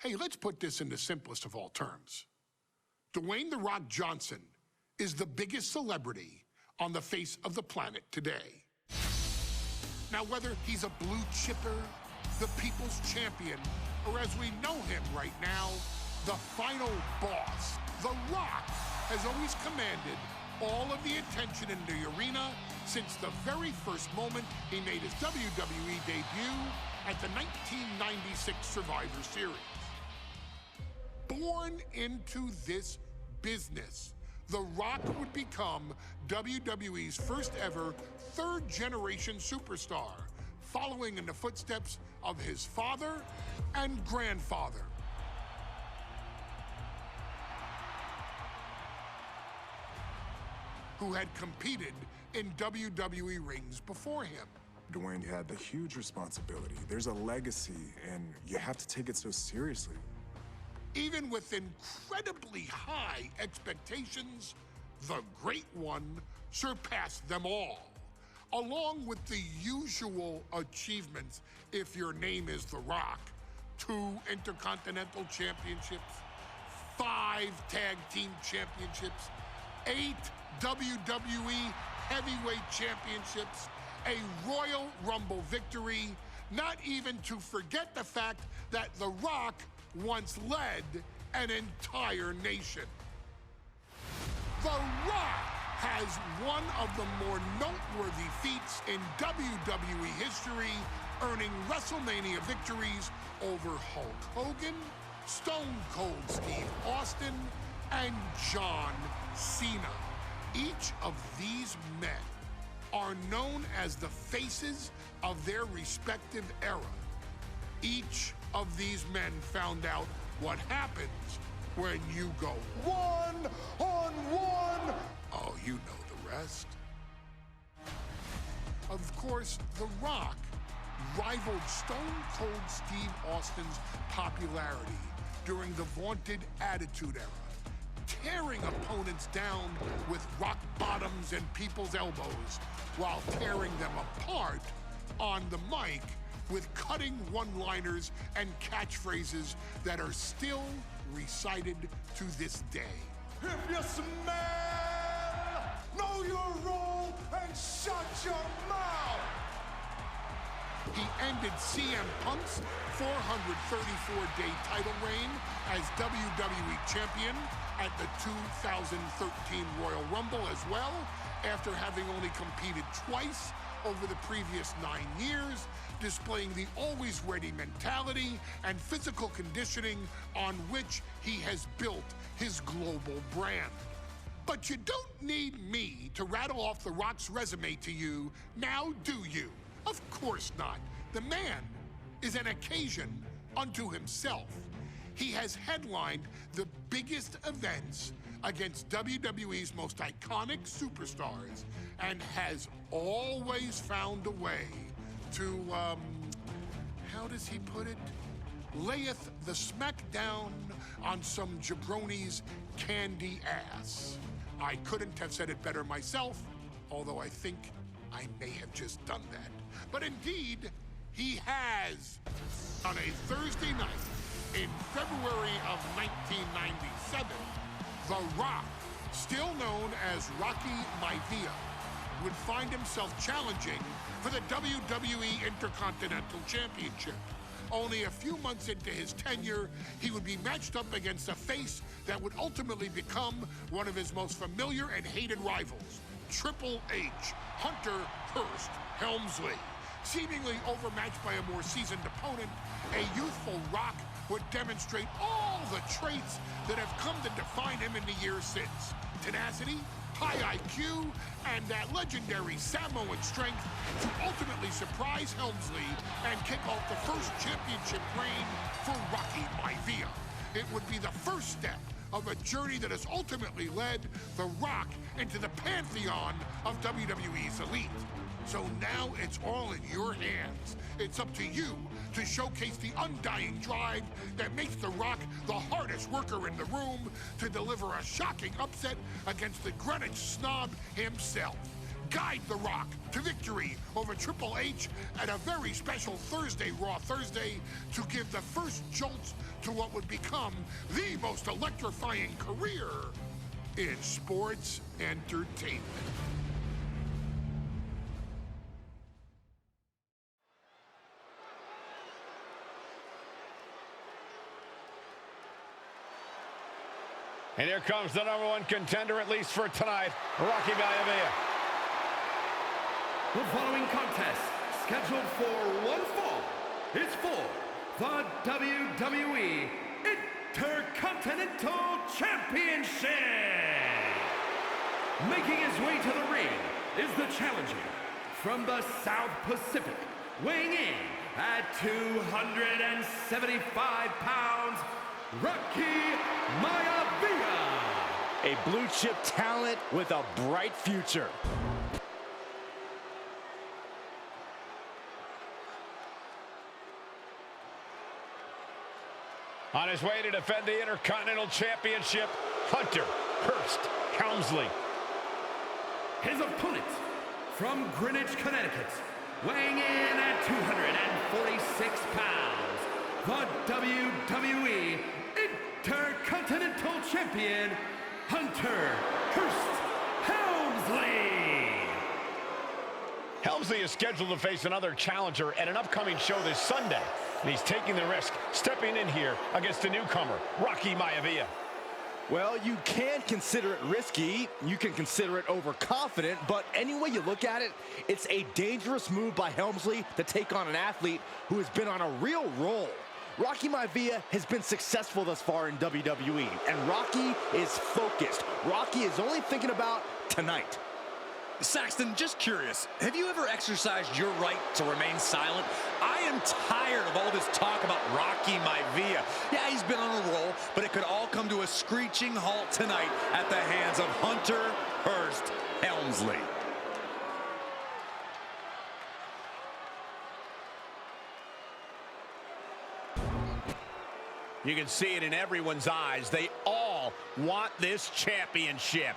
Hey, let's put this in the simplest of all terms. Dwayne "The Rock" Johnson is the biggest celebrity on the face of the planet today. Now, whether he's a blue chipper, the people's champion, or as we know him right now, the final boss, The Rock has always commanded all of the attention in the arena since the very first moment he made his WWE debut at the 1996 Survivor Series. Born into this business, The Rock would become WWE's first ever third-generation superstar, following in the footsteps of his father and grandfather. Who had competed in WWE rings before him. Dwayne had a huge responsibility. There's a legacy, and you have to take it so seriously. Even with incredibly high expectations, the Great One surpassed them all, along with the usual achievements if your name is The Rock: 2 Intercontinental Championships, 5 Tag Team Championships, 8 WWE Heavyweight Championships, a Royal Rumble victory, not even to forget the fact that The Rock once led an entire nation. The Rock has one of the more noteworthy feats in WWE history, earning WrestleMania victories over Hulk Hogan, Stone Cold Steve Austin, and John Cena. Each of these men are known as the faces of their respective era. Each of these men found out what happens when you go one-on-one. Oh, you know the rest. Of course, The Rock rivaled Stone Cold Steve Austin's popularity during the vaunted Attitude Era, tearing opponents down with rock bottoms and people's elbows while tearing them apart on the mic with cutting one-liners and catchphrases that are still recited to this day. If you smell, know your role and shut your mouth. He ended CM Punk's 434-day title reign as WWE Champion at the 2013 Royal Rumble as well, after having only competed twice over the previous 9 years, displaying the always-ready mentality and physical conditioning on which he has built his global brand. But you don't need me to rattle off The Rock's resume to you, now do you? Of course not. The man is an occasion unto himself. He has headlined the biggest events against WWE's most iconic superstars and has always found a way to, how does he put it? Layeth the smackdown on some jabroni's candy ass. I couldn't have said it better myself, although I think I may have just done that. But indeed, he has. On a Thursday night in February of 1997, The Rock, still known as Rocky Maivia, would find himself challenging for the WWE Intercontinental Championship. Only a few months into his tenure, he would be matched up against a face that would ultimately become one of his most familiar and hated rivals, Triple H, Hunter Hearst Helmsley. Seemingly overmatched by a more seasoned opponent, a youthful Rock would demonstrate all the traits that have come to define him in the years since. Tenacity, high IQ, and that legendary Samoan strength to ultimately surprise Helmsley and kick off the first championship reign for Rocky Maivia. It would be the first step of a journey that has ultimately led The Rock into the pantheon of WWE's elite. So now it's all in your hands. It's up to you to showcase the undying drive that makes The Rock the hardest worker in the room to deliver a shocking upset against the Greenwich snob himself. guide The Rock to victory over Triple H at a very special Thursday, Raw Thursday, to give the first jolt to what would become the most electrifying career in sports entertainment. And here comes the #1 contender, at least for tonight, Rocky Maivia. The following contest, scheduled for one fall, is for the WWE Intercontinental Championship. Making his way to the ring is the challenger from the South Pacific, weighing in at 275 pounds, Rocky Maivia. A blue chip talent with a bright future. On his way to defend the Intercontinental Championship, Hunter Hearst Helmsley. His opponent from Greenwich, Connecticut, weighing in at 246 pounds, the WWE Intercontinental Champion, Hunter Hearst Helmsley. Helmsley is scheduled to face another challenger at an upcoming show this Sunday. And he's taking the risk, stepping in here against a newcomer, Rocky Maivia. Well, you can consider it risky, you can consider it overconfident, but any way you look at it, it's a dangerous move by Helmsley to take on an athlete who has been on a real roll. Rocky Maivia has been successful thus far in WWE, and Rocky is focused. Rocky is only thinking about tonight. Saxton, just curious, have you ever exercised your right to remain silent? I am tired of all this talk about Rocky Maivia. Yeah, he's been on a roll, but it could all come to a screeching halt tonight at the hands of Hunter Hearst Helmsley. You can see it in everyone's eyes. They all want this championship.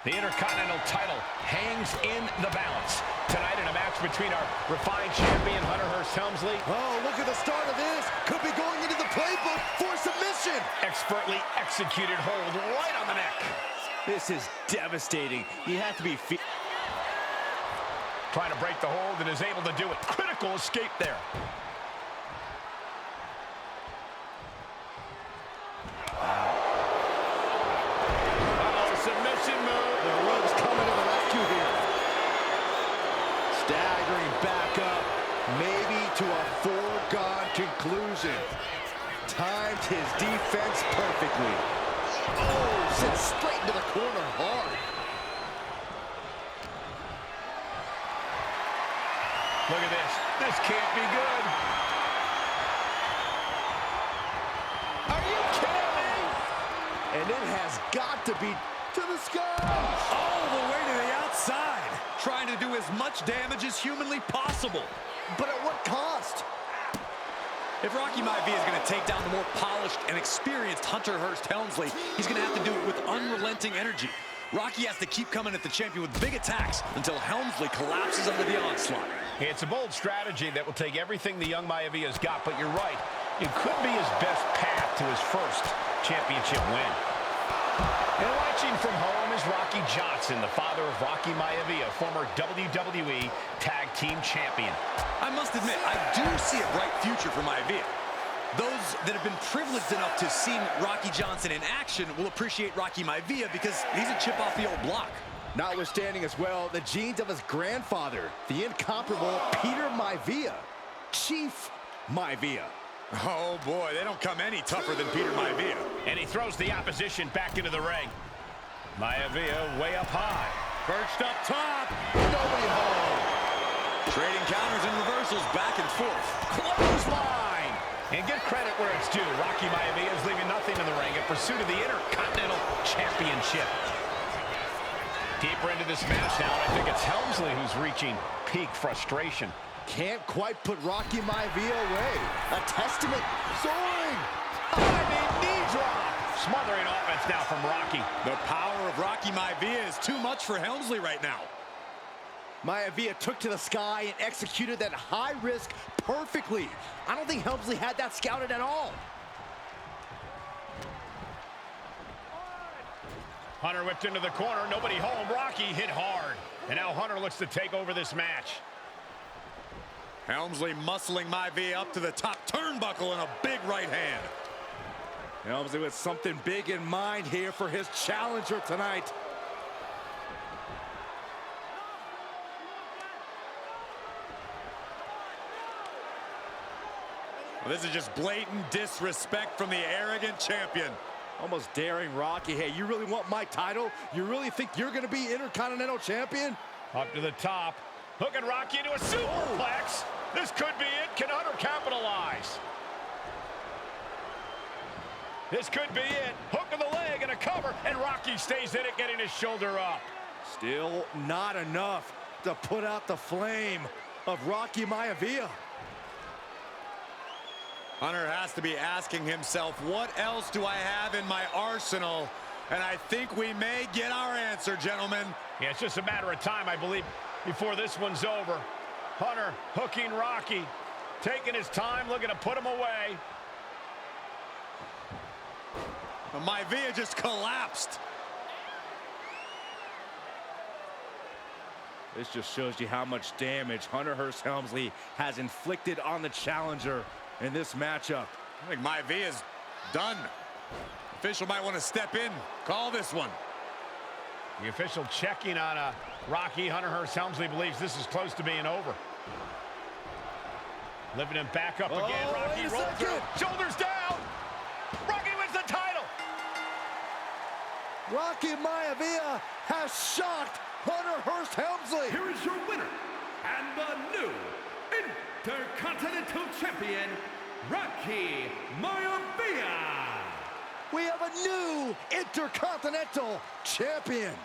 The Intercontinental title hangs in the balance. Tonight in a match between our refined champion, Hunter Hearst Helmsley. Oh, look at the start of this. Could be going into the playbook for submission. Expertly executed hold right on the neck. This is devastating. You have to be... Trying to break the hold and is able to do it. Critical escape there. Submission move. The ropes coming to the rescue here. Staggering back up, maybe to a foregone conclusion. Timed his defense perfectly. Oh, sent straight into the corner hard. Look at this. This can't be good. Are you kidding me? And it has got to be to the sky. All the way to the outside. Trying to do as much damage as humanly possible. But at what cost? If Rocky Maivia is going to take down the more polished and experienced Hunter Hearst Helmsley, he's going to have to do it with unrelenting energy. Rocky has to keep coming at the champion with big attacks until Helmsley collapses under the onslaught. It's a bold strategy that will take everything the young Maivia's got, but you're right. It could be his best path to his first championship win. And watching from home is Rocky Johnson, the father of Rocky Maivia, former WWE Tag Team Champion. I must admit, I do see a bright future for Maivia. Those that have been privileged enough to see Rocky Johnson in action will appreciate Rocky Maivia because he's a chip off the old block. Notwithstanding as well the genes of his grandfather, the incomparable Peter Maivia, Chief Maivia. Oh boy, they don't come any tougher than Peter Maivia. And he throws the opposition back into the ring. Maivia way up high. Perched up top. Nobody home. Trading counters and reversals back and forth. Clothesline. And give credit where it's due. Rocky Maivia is leaving nothing in the ring in pursuit of the Intercontinental Championship. Deeper into this match now, and I think it's Helmsley who's reaching peak frustration. Can't quite put Rocky Maivia away. A testament. Soaring. Diving knee drop. Smothering offense now from Rocky. The power of Rocky Maivia is too much for Helmsley right now. Maivia took to the sky and executed that high risk perfectly. I don't think Helmsley had that scouted at all. Hunter whipped into the corner. Nobody home. Rocky hit hard. And now Hunter looks to take over this match. Helmsley muscling Maivia up to the top turnbuckle in a big right hand. Helmsley with something big in mind here for his challenger tonight. Well, this is just blatant disrespect from the arrogant champion. Almost daring Rocky. Hey, you really want my title? You really think you're going to be Intercontinental Champion? Up to the top. Hooking Rocky into a superplex. This could be it. Can Hunter capitalize? This could be it. Hook of the leg and a cover. And Rocky stays in it, getting his shoulder up. Still not enough to put out the flame of Rocky Maivia. Hunter has to be asking himself, what else do I have in my arsenal? And I think we may get our answer, gentlemen. Yeah, it's just a matter of time, I believe, before this one's over. Hunter hooking Rocky, taking his time, looking to put him away. Maivia just collapsed. This just shows you how much damage Hunter Hearst Helmsley has inflicted on the challenger in this matchup. I think Maivia's done. Official might want to step in, call this one. The official checking on Rocky. Hunter Hearst Helmsley believes this is close to being over. Lifting him back up again. Rocky rolls through. Shoulders down. Rocky wins the title. Rocky Maivia has shocked Hunter Hearst Helmsley. Here is your winner and the new Intercontinental Champion, Rocky Maivia. We have a new Intercontinental Champion.